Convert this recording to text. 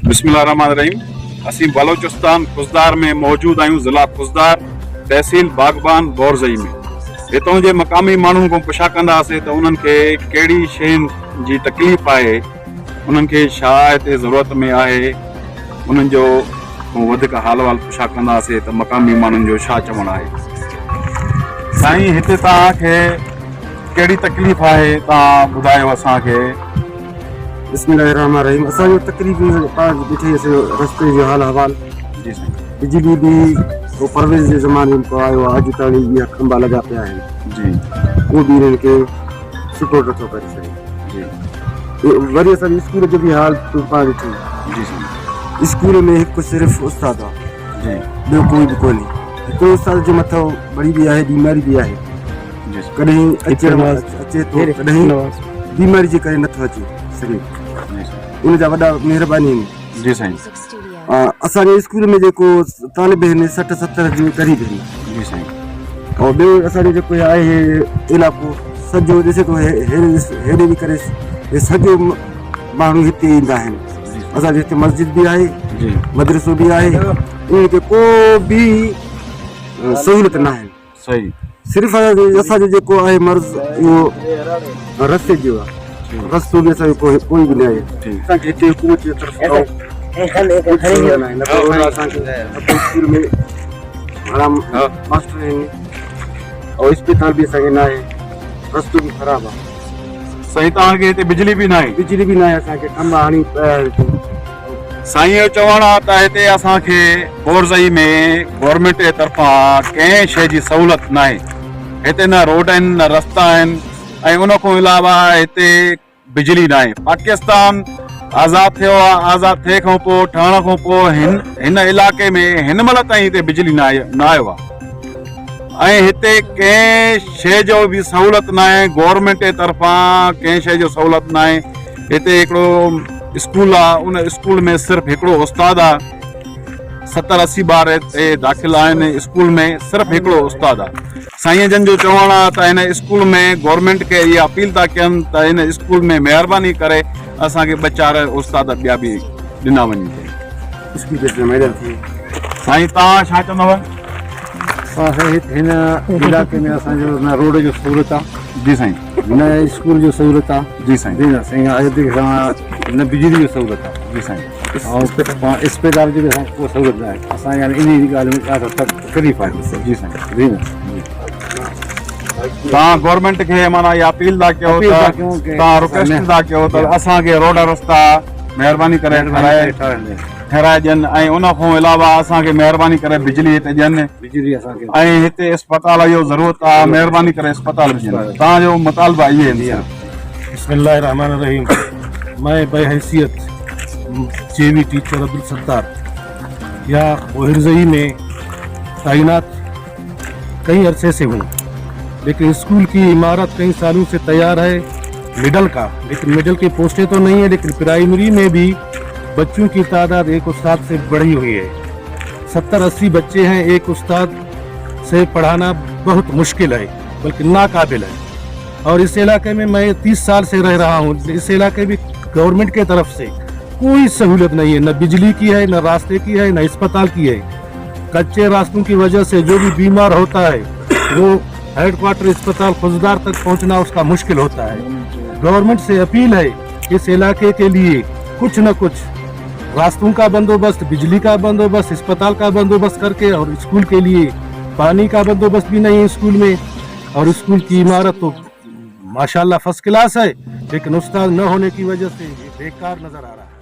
बिस्मिल्लाहिर्रहमानिर्रहीम। असीं बलोचिस्तान खुज़दार में मौजूद आहियूं, ज़िला खुज़दार, तहसील बागबान बोरज़ई में। हितों जे मक़ामी माण्हुनि खां पुछा कंदासीं त उन्हनि खे कहिड़ी शयुनि जी तकलीफ़ आहे, उन्हनि खे छा हिते ज़रूरत में आहे, उन्हनि जो वधीक हाल वाल पुछा कंदासीं त मक़ामी माण्हुनि जो छा चवणु आहे। साईं, हिते तव्हांखे कहिड़ी तकलीफ़ आहे, तव्हां ॿुधायो असांखे। बिस्मिल्लाहिर्रहमानिर्रहीम। असांजो तकलीफ़ पाण ॾिठे रस्ते जो हाल अहवाल, जी साईं। बिजली भी वो परवेज़ जे ज़माने में आयो आहे, अॼु ताईं इहा खंबा लॻा पिया आहिनि, जी उहो बि हिननि खे सपोर्ट नथो करे सघे। जी वरी असांजे स्कूल जो बि हाल पाण ॾिठो। जी साईं। स्कूल में हिकु सिर्फ़ु उस्ताद आहे, जी ॿियो कोई बि कोन्हे। हिकिड़ो उस्ताद जे मथां बड़ी बि आहे, बीमारी बि आहे। जी कॾहिं अचे थो, कॾहिं बीमारी जे करे नथो अचे सघे, उन जा वॾा महिरबानी आहिनि। जी साईं। असांजे स्कूल में जेको तालिब आहिनि 60-70 जे क़रीब आहिनि। जी साईं। ऐं ॿियो असांजो जेको आहे इलाइक़ो सॼो ॾिसे थो, हेॾे बि करे हे सॼो माण्हू हिते ईंदा आहिनि। असांजे हिते मस्जिद बि आहे, जी मदरसो बि आहे, इनखे को बि सहूलियत न आहे। सही। सिर्फ़ु असांजो जेको आहे मर्ज़ इहो रस्ते जो आहे, रस्तो बि असांजो कोई बि न आहे। असांखे हिते हुकूमत जे तरफ़ स्कूल में घणा मास्टर आहिनि ऐं अस्पताल बि असांखे न आहे, रस्तो बि ख़राबु आहे। सही। तव्हांखे हिते बिजली बि न आहे? बिजली बि न आहे, असांखे खंबा हणी पिया आहिनि। साईं जो चवणु आहे त हिते असांखे बोरज़ई में गवर्नमेंट जे तरफ़ां कंहिं शइ जी सहूलियत न आहे। हिते न रोड आहिनि, न रस्ता आहिनि, ऐं उन खां अलावा हिते बिजली न आहे। पाकिस्तान आज़ादु थियो आहे, आज़ादु थिए खां पोइ, ठहण खां पोइ हिन इलाइक़े में हिन महिल ताईं हिते बिजली न आयो आहे, ऐं हिते कंहिं शइ जो बि सहूलियत न आहे। गवर्नमेंट जे तरफ़ां कंहिं शइ जो सहूलियत न आहे। हिते हिकिड़ो स्कूल आहे, उन स्कूल में सिर्फ़ु हिकिड़ो उस्ताद आहे। 70-80 ॿार हिते दाख़िल आहिनि स्कूल में, सिर्फ़ु हिकिड़ो उस्ताद आहे। साईं जन जो चवणु आहे त हिन स्कूल में गवर्नमेंट खे इहा अपील था कनि त हिन स्कूल में महिरबानी करे असांखे 2-4 उस्ताद ॿिया बि ॾिना वञनि। साईं, तव्हां छा चवंदव? हिन इलाइक़े में असांजो न रोड जो सहूलियत आहे, जी साईं, न स्कूल जो सहूलियत आहे, जी साईं, न बिजली जो सहूलियत आहे, जी साईं, ऐं अस्पताल जी बि असांखे को सहूलियत न आहे। असां यानी इन ॻाल्हि में ॾाढो तकलीफ़ आहे। जी साईं। तव्हां गवर्नमेंट खे माना इहा अपील था कयो, तव्हां रिक्वेस्ट था कयो त असांखे रोड रस्ता महिरबानी करे ठाराए ॾियनि, ऐं उन खां अलावा असांखे महिरबानी करे बिजली हिते ॾियनि, ऐं हिते अस्पताल जो ज़रूरत आहे, महिरबानी करे अस्पताल बि ॾियनि। तव्हांजो मुतालबा इहे आहिनि। बिस्मिल्लाहिर्रहमानिर्रहीम। मैं बहैसियत जेवी टीचर अब्दुल सत्तार या बोरज़ई में तैनात कई अरसे से हूँ, लेकिन स्कूल की इमारत कई सालों से तैयार है मिडल का, लेकिन मिडल की पोस्टें तो नहीं है, लेकिन प्राइमरी में भी बच्चों की तादाद एक उस्ताद से बढ़ी हुई है। 70-80 बच्चे हैं, एक उस्ताद से पढ़ाना बहुत मुश्किल है, बल्कि नाकाबिल है। और इस इलाके में मैं 30 साल से रह रहा हूँ। इस इलाके में गवर्नमेंट के तरफ से कोई सहूलियत नहीं है, न बिजली की है, न रास्ते की है, न अस्पताल की है। कच्चे रास्तों की वजह से जो भी बीमार होता है वो हेडक्वार्टर अस्पताल खुज़दार तक पहुंचना उसका मुश्किल होता है। गवर्नमेंट से अपील है कि इस इलाके के लिए कुछ न कुछ रास्तों का बंदोबस्त, बिजली का बंदोबस्त, अस्पताल का बंदोबस्त करके, और स्कूल के लिए पानी का बंदोबस्त भी नहीं है स्कूल में। और स्कूल की इमारत तो माशाल्लाह फर्स्ट क्लास है, लेकिन उस्ताद न होने की वजह से बेकार नजर आ रहा है।